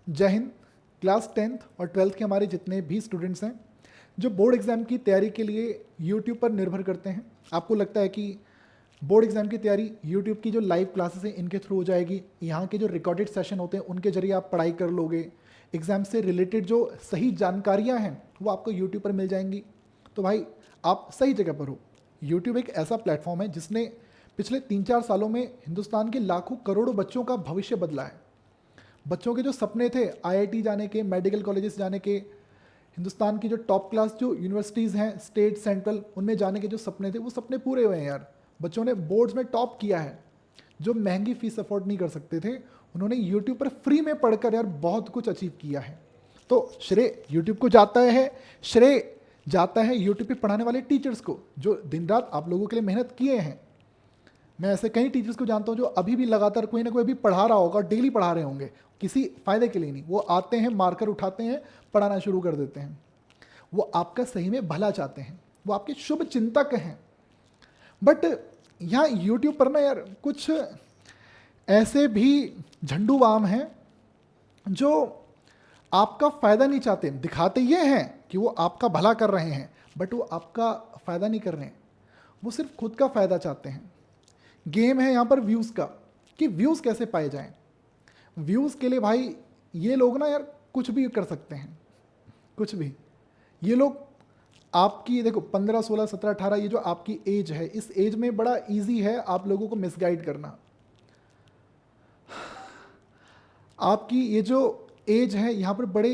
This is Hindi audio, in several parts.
जय हिंद। क्लास 10th और 12th के हमारे जितने भी स्टूडेंट्स हैं जो बोर्ड एग्ज़ाम की तैयारी के लिए यूट्यूब पर निर्भर करते हैं, आपको लगता है कि बोर्ड एग्ज़ाम की तैयारी यूट्यूब की जो लाइव क्लासेस हैं इनके थ्रू हो जाएगी, यहाँ के जो रिकॉर्डेड सेशन होते हैं उनके जरिए आप पढ़ाई कर लोगे, एग्ज़ाम से रिलेटेड जो सही जानकारियाँ हैं वो आपको यूट्यूब पर मिल जाएंगी। तो भाई आप सही जगह पर हो। यूट्यूब एक ऐसा प्लेटफॉर्म है जिसने पिछले 3-4 सालों में हिंदुस्तान के लाखों करोड़ों बच्चों का भविष्य बदला है। बच्चों के जो सपने थे आईआईटी जाने के, मेडिकल कॉलेजेस जाने के, हिंदुस्तान की जो टॉप क्लास जो यूनिवर्सिटीज़ हैं स्टेट सेंट्रल, उनमें जाने के जो सपने थे वो सपने पूरे हुए हैं यार। बच्चों ने बोर्ड्स में टॉप किया है। जो महंगी फीस अफोर्ड नहीं कर सकते थे उन्होंने यूट्यूब पर फ्री में पढ़कर यार बहुत कुछ अचीव किया है। तो श्रेय यूट्यूब को जाता है, श्रेय जाता है यूट्यूब पे पढ़ाने वाले टीचर्स को जो दिन रात आप लोगों के लिए मेहनत किए हैं। मैं ऐसे कई टीचर्स को जानता हूँ जो अभी भी लगातार कोई ना कोई भी पढ़ा रहा होगा, डेली पढ़ा रहे होंगे, किसी फायदे के लिए नहीं। वो आते हैं, मार्कर उठाते हैं, पढ़ाना शुरू कर देते हैं। वो आपका सही में भला चाहते हैं, वो आपके शुभ चिंतक हैं। बट यहाँ यूट्यूब पर ना यार कुछ ऐसे भी झंडूबाम हैं जो आपका फ़ायदा नहीं चाहते। दिखाते ये हैं कि वो आपका भला कर रहे हैं बट वो आपका फ़ायदा नहीं कर रहे हैं, वो सिर्फ खुद का फ़ायदा चाहते हैं। गेम है यहाँ पर व्यूज़ का, कि व्यूज़ कैसे पाए जाएं। व्यूज़ के लिए भाई ये लोग ना यार कुछ भी कर सकते हैं, कुछ भी। ये लोग आपकी देखो 15, 16, 17, 18 ये जो आपकी एज है, इस एज में बड़ा इजी है आप लोगों को मिसगाइड करना। आपकी ये जो एज है यहाँ पर बड़े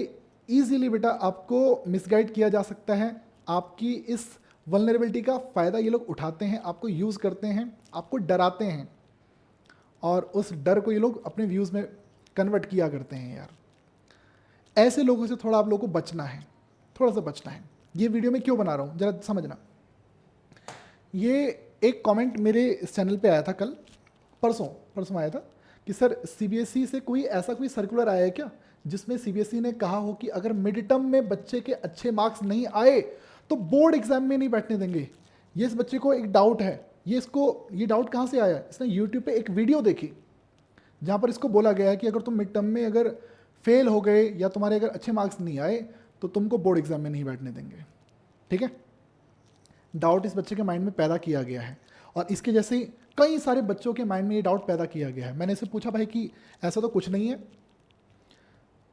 इजीली बेटा आपको मिसगाइड किया जा सकता है। आपकी इस वल्नरेबिलिटी का फ़ायदा ये लोग उठाते हैं, आपको यूज़ करते हैं, आपको डराते हैं और उस डर को ये लोग अपने व्यूज़ में कन्वर्ट किया करते हैं यार। ऐसे लोगों से थोड़ा आप लोगों को बचना है, थोड़ा सा बचना है। ये वीडियो मैं क्यों बना रहा हूँ ज़रा समझना। ये एक कमेंट मेरे इस चैनल पे आया था कल, परसों आया था कि सर सीबीएसई से कोई सर्कुलर आया है क्या जिसमें सीबीएसई ने कहा हो कि अगर मिड टर्म में बच्चे के अच्छे मार्क्स नहीं आए तो बोर्ड एग्जाम में नहीं बैठने देंगे। ये इस बच्चे को एक डाउट है। ये डाउट कहाँ से आया? इसने यूट्यूब पे एक वीडियो देखी जहाँ पर इसको बोला गया है कि अगर तुम मिड टर्म में अगर फेल हो गए या तुम्हारे अगर अच्छे मार्क्स नहीं आए तो तुमको बोर्ड एग्जाम में नहीं बैठने देंगे। ठीक है, डाउट इस बच्चे के माइंड में पैदा किया गया है और इसके जैसे ही कई सारे बच्चों के माइंड में ये डाउट पैदा किया गया है। मैंने इससे पूछा भाई कि ऐसा तो कुछ नहीं है,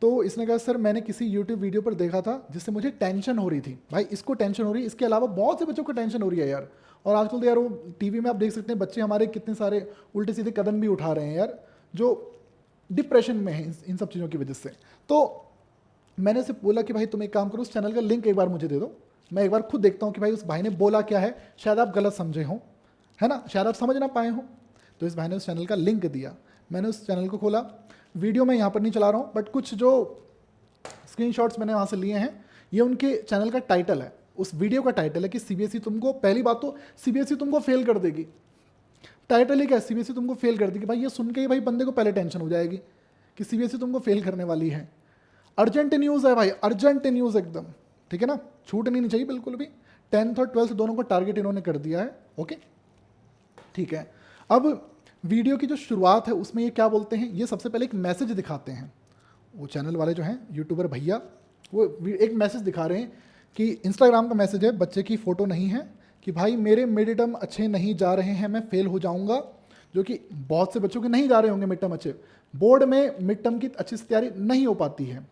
तो इसने कहा सर मैंने किसी यूट्यूब वीडियो पर देखा था जिससे मुझे टेंशन हो रही थी। भाई इसको टेंशन हो रही है, इसके अलावा बहुत से बच्चों को टेंशन हो रही है यार। और आजकल तो यार वो टीवी में आप देख सकते हैं बच्चे हमारे कितने सारे उल्टे सीधे कदम भी उठा रहे हैं यार, जो डिप्रेशन में है इन सब चीज़ों की वजह से। तो मैंने उसे बोला कि भाई तुम एक काम करो, उस चैनल का लिंक एक बार मुझे दे दो, मैं एक बार खुद देखता हूँ कि भाई उस भाई ने बोला क्या है, शायद आप गलत समझे हों, है ना, शायद आप समझ ना पाए हों। तो इस भाई ने उस चैनल का लिंक दिया, मैंने उस चैनल को खोला। वीडियो मैं यहाँ पर नहीं चला रहा हूँ बट कुछ जो स्क्रीनशॉट्स मैंने वहाँ से लिए हैं, ये उनके चैनल का टाइटल है, उस वीडियो का टाइटल है कि सीबीएसई तुमको, पहली बात तो सीबीएसई तुमको फेल कर देगी। टाइटल ही क्या है, सीबीएसई तुमको फेल कर देगी। भाई ये सुन के ही भाई बंदे को पहले टेंशन हो जाएगी कि सीबीएसई तुमको फेल करने वाली है। अर्जेंट न्यूज़ है भाई, अर्जेंट न्यूज़ एकदम, ठीक है ना, छूटनी नहीं चाहिए बिल्कुल भी। 10th और 12th दोनों को टारगेट इन्होंने कर दिया है। ओके ठीक है, अब वीडियो की जो शुरुआत है उसमें ये क्या बोलते हैं, ये सबसे पहले एक मैसेज दिखाते हैं। वो चैनल वाले जो हैं यूट्यूबर भैया, वो एक मैसेज दिखा रहे हैं कि इंस्टाग्राम का मैसेज है, बच्चे की फ़ोटो नहीं है, कि भाई मेरे मिड टर्म अच्छे नहीं जा रहे हैं, मैं फेल हो जाऊंगा। जो कि बहुत से बच्चों के नहीं जा रहे होंगे मिड टर्म अच्छे, बोर्ड में मिड टर्म की अच्छी से तैयारी नहीं हो पाती है,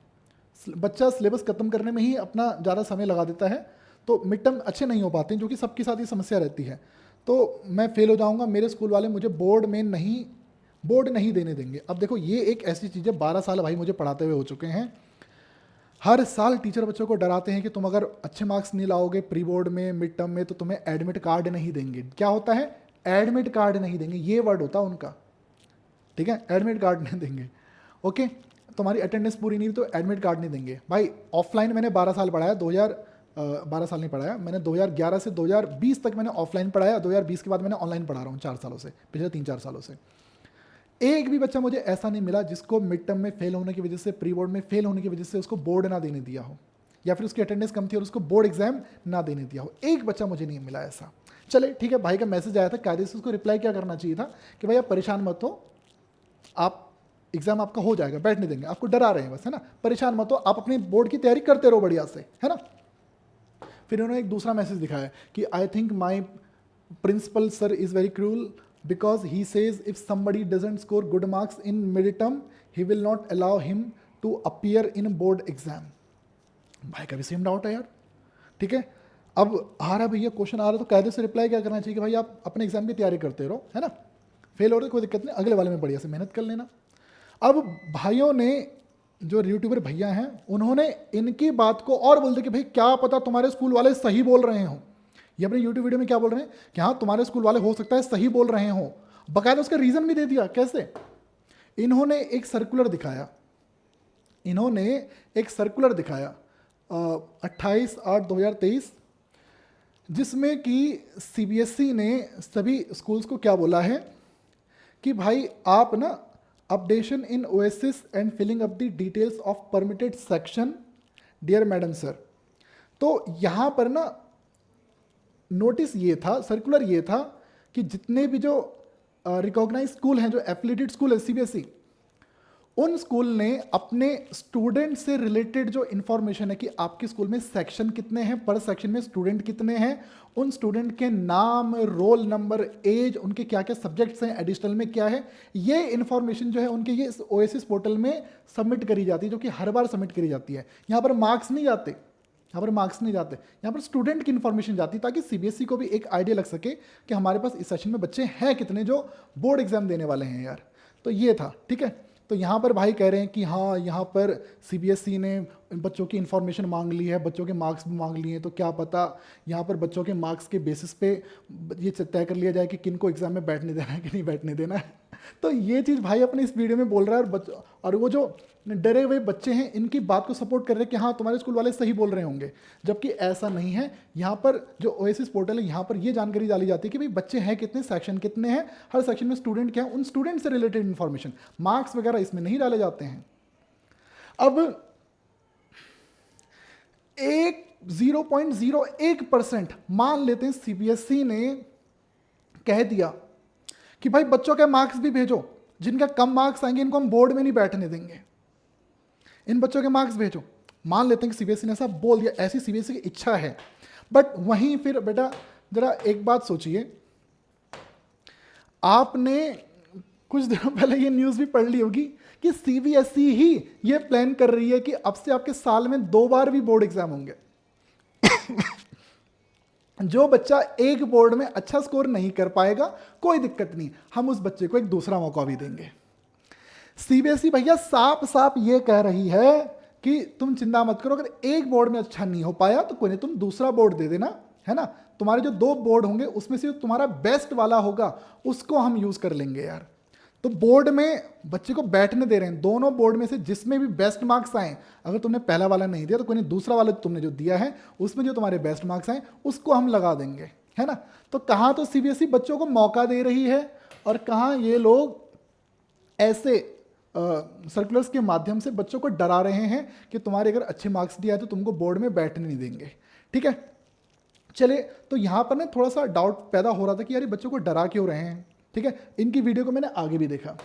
बच्चा सिलेबस खत्म करने में ही अपना ज़्यादा समय लगा देता है, तो मिड टर्म अच्छे नहीं हो पाते हैं, जो कि सबके साथ ये समस्या रहती है। तो मैं फेल हो जाऊंगा, मेरे स्कूल वाले मुझे बोर्ड नहीं देने देंगे। अब देखो ये एक ऐसी चीज़ है, 12 साल भाई मुझे पढ़ाते हुए हो चुके हैं, हर साल टीचर बच्चों को डराते हैं कि तुम अगर अच्छे मार्क्स नहीं लाओगे प्री बोर्ड में, मिड टर्म में, तो तुम्हें एडमिट कार्ड नहीं देंगे। क्या होता है? एडमिट कार्ड नहीं देंगे, ये वर्ड होता है उनका, ठीक है, एडमिट कार्ड नहीं देंगे। ओके, तुम्हारी अटेंडेंस पूरी नहीं हुई तो एडमिट कार्ड नहीं देंगे। भाई ऑफलाइन मैंने 12 साल पढ़ाया, 12 साल नहीं पढ़ाया मैंने, 2011 से 2020 तक मैंने ऑफलाइन पढ़ाया, 2020 के बाद मैंने ऑनलाइन पढ़ा रहा हूँ 4 सालों से, पिछले 3-4 सालों से। एक भी बच्चा मुझे ऐसा नहीं मिला जिसको मिड टर्म में फेल होने की वजह से, प्री बोर्ड में फेल होने की वजह से उसको बोर्ड ना देने दिया हो, या फिर उसकी अटेंडेंस कम थी और उसको बोर्ड एग्जाम ना देने दिया हो। एक बच्चा मुझे नहीं मिला ऐसा। चले ठीक है, भाई का मैसेज आया था, कायदे से उसको रिप्लाई क्या करना चाहिए था कि भाई आप परेशान मत हो, आप एग्जाम आपका हो जाएगा, बैठने देंगे, आपको डरा रहे हैं बस, है ना, परेशान मत हो, आप अपनी बोर्ड की तैयारी करते रहो बढ़िया से, है ना। फिर उन्होंने एक दूसरा मैसेज दिखाया कि I think my principal sir is very cruel because he says if somebody doesn't score good marks in mid term he will not allow him to appear in board exam. भाई का भी सेम डाउट है यार, ठीक है। अब आ रहा भैया क्वेश्चन आ रहा, तो कायदे से रिप्लाई क्या करना चाहिए कि भाई आप अपने एग्जाम की तैयारी करते रहो, है ना, फेल हो रहे कोई दिक्कत नहीं, अगले वाले में बढ़िया से मेहनत कर लेना। अब भाइयों ने, जो यूट्यूबर भैया हैं, उन्होंने इनकी बात को और बोल दिया कि भाई क्या पता तुम्हारे स्कूल वाले सही बोल रहे हो। ये अपने यूट्यूब वीडियो में क्या बोल रहे हैं कि हाँ तुम्हारे स्कूल वाले हो सकता है सही बोल रहे हो, बकायदा उसका रीजन भी दे दिया। कैसे? इन्होंने एक सर्कुलर दिखाया, 28/8/2023, जिसमें कि सीबीएसई ने सभी स्कूल्स को क्या बोला है कि भाई आप ना updation in OASIS and filling up the details of permitted section dear madam sir. तो यहाँ पर ना नोटिस ये था, सर्कुलर ये था कि जितने भी जो रिकॉग्नाइज स्कूल हैं, जो एफिलिएटेड स्कूल है सीबीएसई, उन स्कूल ने अपने स्टूडेंट से रिलेटेड जो इन्फॉर्मेशन है कि आपके स्कूल में सेक्शन कितने हैं, पर सेक्शन में स्टूडेंट कितने हैं, उन स्टूडेंट के नाम, रोल नंबर, एज, उनके क्या क्या सब्जेक्ट्स हैं, एडिशनल में क्या है, ये इन्फॉर्मेशन जो है उनके ये ओएसिस पोर्टल में सबमिट करी जाती है, जो कि हर बार सबमिट करी जाती है। यहाँ पर मार्क्स नहीं जाते, यहाँ पर स्टूडेंट की इन्फॉर्मेशन जाती है, ताकि सीबीएसई को भी एक आइडिया लग सके कि हमारे पास इस सेशन में बच्चे हैं कितने जो बोर्ड एग्जाम देने वाले हैं यार। तो ये था, ठीक है। तो यहाँ पर भाई कह रहे हैं कि हाँ यहाँ पर सीबीएसई ने बच्चों की इन्फॉर्मेशन मांग ली है, बच्चों के मार्क्स भी मांग लिए हैं, तो क्या पता यहाँ पर बच्चों के मार्क्स के बेसिस पे ये तय कर लिया जाए कि किन को एग्जाम में बैठने देना है कि नहीं बैठने देना है। तो ये चीज़ भाई अपने इस वीडियो में बोल रहा है, और वो जो डरे हुए बच्चे हैं इनकी बात को सपोर्ट कर रहे हैं कि हाँ तुम्हारे स्कूल वाले सही बोल रहे होंगे, जबकि ऐसा नहीं है। यहाँ पर जो ओएसिस पोर्टल है, यहाँ पर ये जानकारी डाली जाती है कि भाई बच्चे हैं कितने, सेक्शन कितने हैं, हर सेक्शन में स्टूडेंट क्या है, उन स्टूडेंट से रिलेटेड इन्फॉर्मेशन, मार्क्स वगैरह इसमें नहीं डाले जाते हैं। अब 0.01% मान लेते हैं सीबीएसई ने कह दिया कि भाई बच्चों के मार्क्स भी भेजो, जिनका कम मार्क्स आएंगे इनको हम बोर्ड में नहीं बैठने देंगे, इन बच्चों के मार्क्स भेजो। मान लेते हैं कि सीबीएसई ने ऐसा बोल दिया, ऐसी सीबीएसई की इच्छा है। बट वहीं फिर बेटा जरा एक बात सोचिए, आपने कुछ दिनों पहले ये न्यूज़ भी पढ़ ली होगी कि सीबीएसई ही ये प्लान कर रही है कि अब से आपके साल में 2 बार भी बोर्ड एग्जाम होंगे। जो बच्चा एक बोर्ड में अच्छा स्कोर नहीं कर पाएगा कोई दिक्कत नहीं, हम उस बच्चे को एक दूसरा मौका भी देंगे। सीबीएसई भैया साफ साफ ये कह रही है कि तुम चिंता मत करो, अगर एक बोर्ड में अच्छा नहीं हो पाया तो कोई नहीं, तुम दूसरा बोर्ड दे देना, है ना। तुम्हारे जो 2 बोर्ड होंगे उसमें से तुम्हारा बेस्ट वाला होगा उसको हम यूज कर लेंगे यार। तो बोर्ड में बच्चे को बैठने दे रहे हैं, दोनों बोर्ड में से जिसमें भी बेस्ट मार्क्स आए, अगर तुमने पहला वाला नहीं दिया तो कोई नहीं, दूसरा वाला तुमने जो दिया है उसमें जो तुम्हारे बेस्ट मार्क्स आए उसको हम लगा देंगे, है ना। तो कहाँ तो सीबीएसई बच्चों को मौका दे रही है और कहाँ ये लोग ऐसे सर्कुलर्स के माध्यम से बच्चों को डरा रहे हैं कि तुम्हारे अगर अच्छे मार्क्स दिया है तो तुमको बोर्ड में बैठने नहीं देंगे, ठीक है। चले, तो यहाँ पर ना थोड़ा सा डाउट पैदा हो रहा था कि यार ये बच्चों को डरा क्यों रहे हैं, ठीक है। इनकी वीडियो को मैंने आगे भी देखा,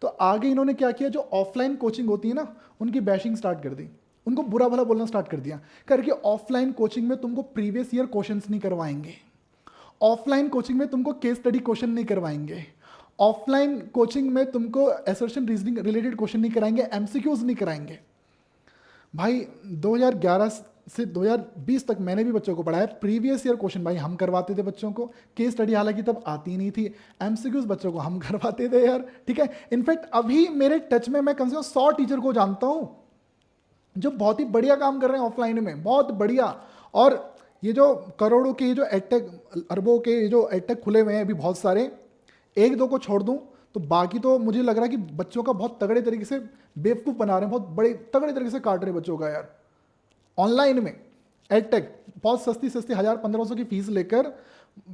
तो आगे इन्होंने क्या किया, जो ऑफलाइन कोचिंग होती है ना उनकी बैशिंग स्टार्ट कर दी, उनको बुरा भला बोलना स्टार्ट कर दिया, करके ऑफलाइन कोचिंग में तुमको प्रीवियस ईयर क्वेश्चंस नहीं करवाएंगे, ऑफलाइन कोचिंग में तुमको केस स्टडी क्वेश्चन नहीं करवाएंगे, ऑफलाइन कोचिंग में तुमको असर्शन रीजनिंग रिलेटेड क्वेश्चन नहीं कराएंगे, एमसीक्यूज नहीं कराएंगे। भाई 2011 से 2020 तक मैंने भी बच्चों को पढ़ाया, प्रीवियस ईयर क्वेश्चन भाई हम करवाते थे बच्चों को, केस स्टडी हालांकि तब आती नहीं थी, एमसीक्यूज बच्चों को हम करवाते थे यार, ठीक है। इनफैक्ट अभी मेरे टच में मैं कम से कम 100 टीचर को जानता हूं जो बहुत ही बढ़िया काम कर रहे हैं ऑफलाइन में, बहुत बढ़िया। और ये जो करोड़ों के जो एडटेक, अरबों के जो एडटेक खुले हुए हैं अभी बहुत सारे, 1-2 को छोड़ दूं तो बाकी तो मुझे लग रहा है कि बच्चों का बहुत तगड़े तरीके से बेवकूफ़ बना रहे हैं, बहुत बड़े तगड़े तरीके से काट रहे हैं बच्चों का यार ऑनलाइन में। एडटेक बहुत सस्ती 1000-1500 की फीस लेकर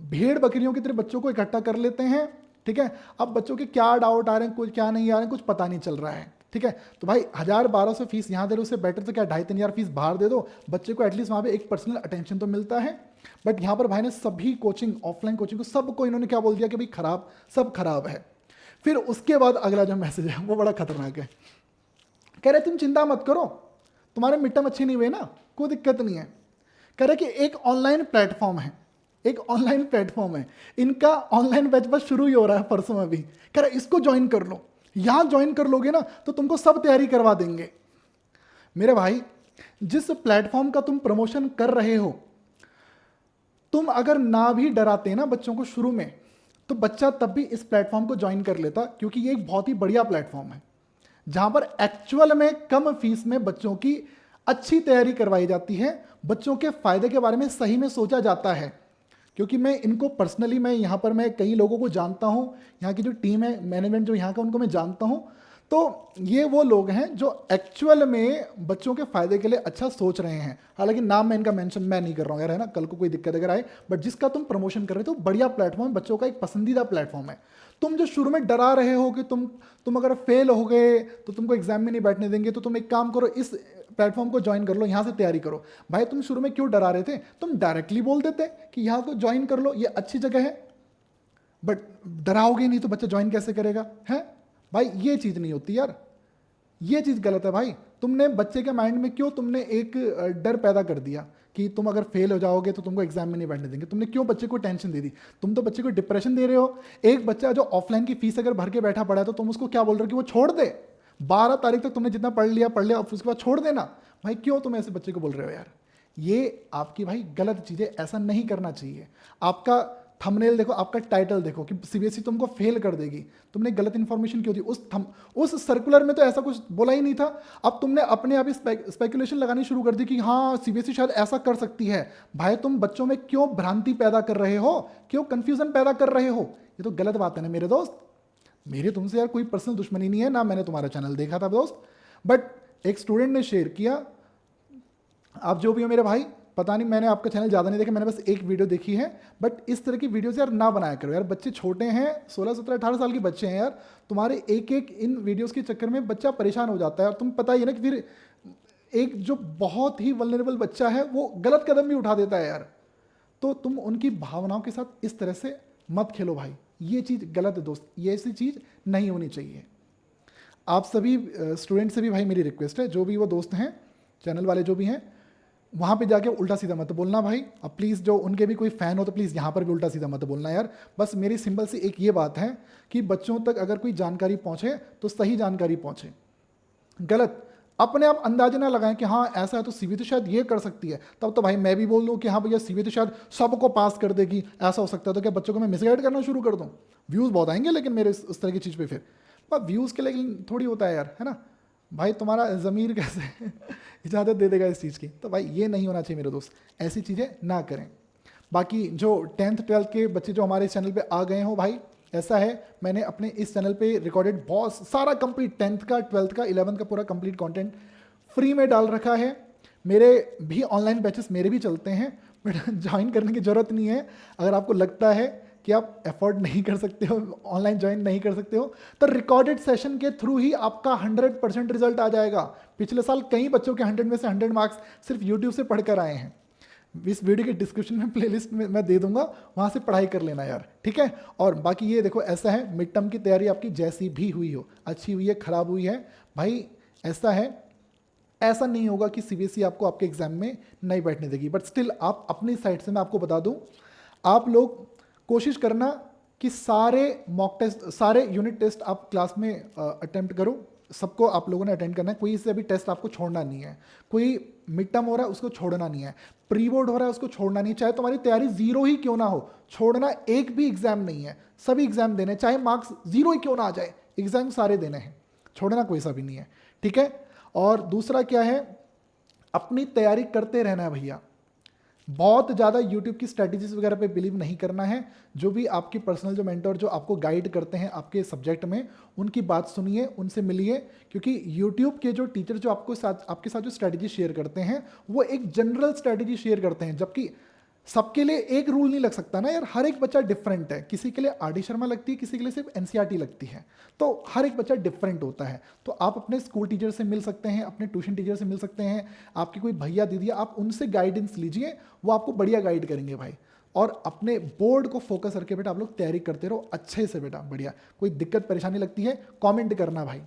भेड़ बकरियों की तरह बच्चों को इकट्ठा कर लेते हैं, ठीक है। अब बच्चों के क्या डाउट आ रहे हैं, कुछ क्या नहीं आ रहे हैं, कुछ पता नहीं चल रहा है, ठीक है। तो भाई 1000-1200 फीस यहाँ दे दो, उससे बेटर तो क्या 2,500-3 हज़ार फीस बाहर दे दो, बच्चे को एटलीस्ट वहाँ पे एक पर्सनल अटेंशन तो मिलता है। बट यहाँ पर भाई ने सभी कोचिंग, ऑफलाइन कोचिंग को सबको इन्होंने क्या बोल दिया कि भाई खराब, सब खराब है। फिर उसके बाद अगला जो मैसेज है वो बड़ा खतरनाक है। कह रहे तुम चिंता मत करो, तुम्हारे मिड टर्म अच्छे नहीं हुए ना, कोई दिक्कत नहीं है। कह रहे कि एक ऑनलाइन प्लेटफॉर्म है, एक ऑनलाइन प्लेटफॉर्म है, इनका ऑनलाइन बैच बस शुरू ही हो रहा है परसों में भी। कह रहे इसको ज्वाइन कर लो, यहां ज्वाइन कर लोगे ना तो तुमको सब तैयारी करवा देंगे। मेरे भाई, जिस प्लेटफॉर्म का तुम प्रमोशन कर रहे हो, तुम अगर ना भी डराते ना बच्चों को शुरू में, तो बच्चा तब भी इस प्लेटफॉर्म को ज्वाइन कर लेता, क्योंकि ये एक बहुत ही बढ़िया प्लेटफॉर्म है जहां पर एक्चुअल में कम फीस में बच्चों की अच्छी तैयारी करवाई जाती है, बच्चों के फायदे के बारे में सही में सोचा जाता है। क्योंकि मैं इनको पर्सनली, मैं यहाँ पर मैं कई लोगों को जानता हूँ, यहाँ की जो टीम है, मैनेजमेंट जो यहाँ का, उनको मैं जानता हूँ। तो ये वो लोग हैं जो एक्चुअल में बच्चों के फायदे के लिए अच्छा सोच रहे हैं। हालांकि नाम मैं इनका मेंशन मैं नहीं कर रहा हूँ यार, है ना, कल को कोई दिक्कत अगर आए, बट जिसका तुम प्रमोशन कर रहे हो तो बढ़िया प्लेटफॉर्म, बच्चों का एक पसंदीदा प्लेटफॉर्म है। तुम जो शुरू में डरा रहे हो कि तुम अगर फेल हो गए तो तुमको एग्जाम में नहीं बैठने देंगे, तो तुम एक काम करो, इस प्लेटफॉर्म को ज्वाइन कर लो, यहाँ से तैयारी करो। भाई तुम शुरू में क्यों डरा रहे थे, तुम डायरेक्टली बोल देते कि यहाँ को ज्वाइन कर लो, ये अच्छी जगह है। बट डराओगे नहीं तो बच्चा ज्वाइन कैसे करेगा, है भाई? ये चीज़ नहीं होती यार, ये चीज़ गलत है भाई। तुमने बच्चे के माइंड में क्यों तुमने एक डर पैदा कर दिया कि तुम अगर फेल हो जाओगे तो तुमको एग्जाम में नहीं बैठने देंगे। तुमने क्यों बच्चे को टेंशन दे दी? तुम तो बच्चे को डिप्रेशन दे रहे हो। एक बच्चा जो ऑफलाइन की फीस अगर भर के बैठा पड़ा है तो तुम उसको क्या बोल रहे हो कि वो छोड़ दे, 12 तारीख तक तुमने जितना पढ़ लिया अब उसके बाद छोड़ देना। भाई क्यों तुम ऐसे बच्चे को बोल रहे हो यार? ये आपकी भाई गलत चीज़ है, ऐसा नहीं करना चाहिए। आपका थंबनेल देखो, आपका टाइटल देखो कि सीबीएसई तुमको फेल कर देगी, तुमने गलत इंफॉर्मेशन क्यों दी? उस सर्कुलर में तो ऐसा कुछ बोला ही नहीं था। अब तुमने अपने आप ही स्पेकुलेशन लगानी शुरू कर दी कि हाँ सीबीएसई शायद ऐसा कर सकती है। भाई तुम बच्चों में क्यों भ्रांति पैदा कर रहे हो, क्यों कंफ्यूजन पैदा कर रहे हो? ये तो गलत बात है ना मेरे दोस्त। मेरी तुमसे यार कोई पर्सनल दुश्मनी नहीं है ना, मैंने तुम्हारा चैनल देखा था दोस्त, बट एक स्टूडेंट ने शेयर किया। आप जो भी हो मेरे भाई, पता नहीं, मैंने आपका चैनल ज़्यादा नहीं देखा, मैंने बस एक वीडियो देखी है, बट इस तरह की वीडियोस यार ना बनाया करो यार। बच्चे छोटे हैं, 16 17 18 साल के बच्चे हैं यार, तुम्हारे एक एक इन वीडियोस के चक्कर में बच्चा परेशान हो जाता है। और तुम पता ही है ना कि फिर एक जो बहुत ही वल्नरेबल बच्चा है वो गलत कदम भी उठा देता है यार। तो तुम उनकी भावनाओं के साथ इस तरह से मत खेलो भाई, ये चीज़ गलत है दोस्त, ये ऐसी चीज़ नहीं होनी चाहिए। आप सभी स्टूडेंट से भी भाई मेरी रिक्वेस्ट है, जो भी वो दोस्त हैं, चैनल वाले जो भी हैं, वहाँ पे जाके उल्टा सीधा मत बोलना भाई। अब प्लीज़ जो उनके भी कोई फ़ैन हो तो प्लीज़ यहाँ पर भी उल्टा सीधा मत बोलना यार। बस मेरी सिंपल सी एक ये बात है कि बच्चों तक अगर कोई जानकारी पहुँचे तो सही जानकारी पहुँचे, गलत अपने आप अंदाजे ना लगाएं कि हाँ ऐसा है तो सीबी तो शायद ये कर सकती है, तब तो भाई मैं भी बोल दूँ कि हाँ भैया सीबी तो शायद सबको पास कर देगी, ऐसा हो सकता है। तो क्या बच्चों को मैं मिसगाइड करना शुरू कर दूँ? व्यूज़ बहुत आएंगे लेकिन मेरे उस तरह की चीज़ पे फिर व्यूज़ के लिए थोड़ी होता है यार, है ना भाई? तुम्हारा ज़मीर कैसे इजाज़त दे देगा इस चीज़ की? तो भाई ये नहीं होना चाहिए मेरे दोस्त, ऐसी चीज़ें ना करें। बाकी जो 10th 12th के बच्चे जो हमारे चैनल पे आ गए हो भाई, ऐसा है मैंने अपने इस चैनल पे रिकॉर्डेड बहुत सारा कंप्लीट 10th का 12th का 11th का पूरा कंप्लीट कंटेंट फ्री में डाल रखा है। मेरे भी ऑनलाइन बैचेस मेरे भी चलते हैं, बट ज्वाइन करने की ज़रूरत नहीं है। अगर आपको लगता है कि आप अफोर्ड नहीं कर सकते हो, ऑनलाइन ज्वाइन नहीं कर सकते हो, तो रिकॉर्डेड सेशन के थ्रू ही आपका 100% रिजल्ट आ जाएगा। पिछले साल कई बच्चों के 100 में से 100 मार्क्स सिर्फ यूट्यूब से पढ़कर आए हैं। इस वीडियो के डिस्क्रिप्शन में प्लेलिस्ट में मैं दे दूंगा, वहाँ से पढ़ाई कर लेना यार, ठीक है? और बाकी ये देखो, ऐसा है मिड टर्म की तैयारी आपकी जैसी भी हुई हो, अच्छी हुई है खराब हुई है भाई, ऐसा है, ऐसा नहीं होगा कि सीबीएसई आपको आपके एग्जाम में नहीं बैठने देगी। बट स्टिल आप अपनी साइड से, मैं आपको बता दूं, आप लोग कोशिश करना कि सारे मॉक टेस्ट, सारे यूनिट टेस्ट आप क्लास में अटेम्प्ट करो। सबको आप लोगों ने अटेंड करना है, कोई से भी टेस्ट आपको छोड़ना नहीं है। कोई मिड टर्म हो रहा है उसको छोड़ना नहीं है, प्री बोर्ड हो रहा है उसको छोड़ना नहीं, चाहे तुम्हारी तैयारी जीरो ही क्यों ना हो, छोड़ना एक भी एग्जाम नहीं है, सभी एग्जाम देने, चाहे मार्क्स जीरो ही क्यों ना आ जाए, एग्जाम सारे देने हैं, छोड़ना कोई सा भी नहीं है, ठीक है? और दूसरा क्या है, अपनी तैयारी करते रहना है भैया। बहुत ज़्यादा यूट्यूब की स्ट्रैटेजीज वगैरह पे बिलीव नहीं करना है। जो भी आपकी पर्सनल जो मेंटर जो आपको गाइड करते हैं आपके सब्जेक्ट में, उनकी बात सुनिए, उनसे मिलिए, क्योंकि यूट्यूब के जो टीचर जो आपके साथ जो स्ट्रैटेजी शेयर करते हैं वो एक जनरल स्ट्रैटेजी शेयर करते हैं, जबकि सबके लिए एक रूल नहीं लग सकता ना यार, हर एक बच्चा डिफरेंट है। किसी के लिए आर.डी. शर्मा लगती है, किसी के लिए सिर्फ एनसीईआरटी लगती है, तो हर एक बच्चा डिफरेंट होता है। तो आप अपने स्कूल टीचर से मिल सकते हैं, अपने ट्यूशन टीचर से मिल सकते हैं, आपके कोई भैया दीदी, आप उनसे गाइडेंस लीजिए, वो आपको बढ़िया गाइड करेंगे भाई। और अपने बोर्ड को फोकस करके बेटा आप लोग तैयारी करते रहो अच्छे से बेटा, बढ़िया। कोई दिक्कत परेशानी लगती है कमेंट करना भाई,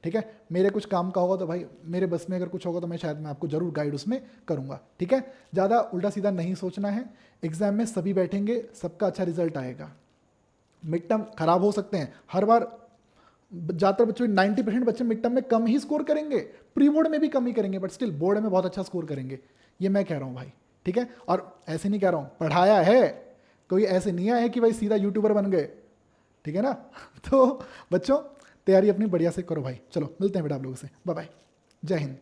ठीक है। मेरे कुछ काम का होगा तो भाई मेरे बस में अगर कुछ होगा तो मैं आपको जरूर गाइड उसमें करूंगा, ठीक है। ज़्यादा उल्टा सीधा नहीं सोचना है, एग्जाम में सभी बैठेंगे, सबका अच्छा रिजल्ट आएगा। मिड टर्म खराब हो सकते हैं, हर बार ज़्यादातर बच्चों 90% बच्चे मिड टर्म में कम ही स्कोर करेंगे, प्री बोर्ड में भी कम ही करेंगे, बट स्टिल बोर्ड में बहुत अच्छा स्कोर करेंगे, ये मैं कह रहा हूँ भाई, ठीक है। और ऐसे नहीं कह रहा हूँ, पढ़ाया है, कोई ऐसे नहीं आया कि भाई सीधा यूट्यूबर बन गए, ठीक है ना। तो बच्चों तैयारी अपनी बढ़िया से करो भाई। चलो मिलते हैं बेटा आप लोगों से, बाय बाय, जय हिंद।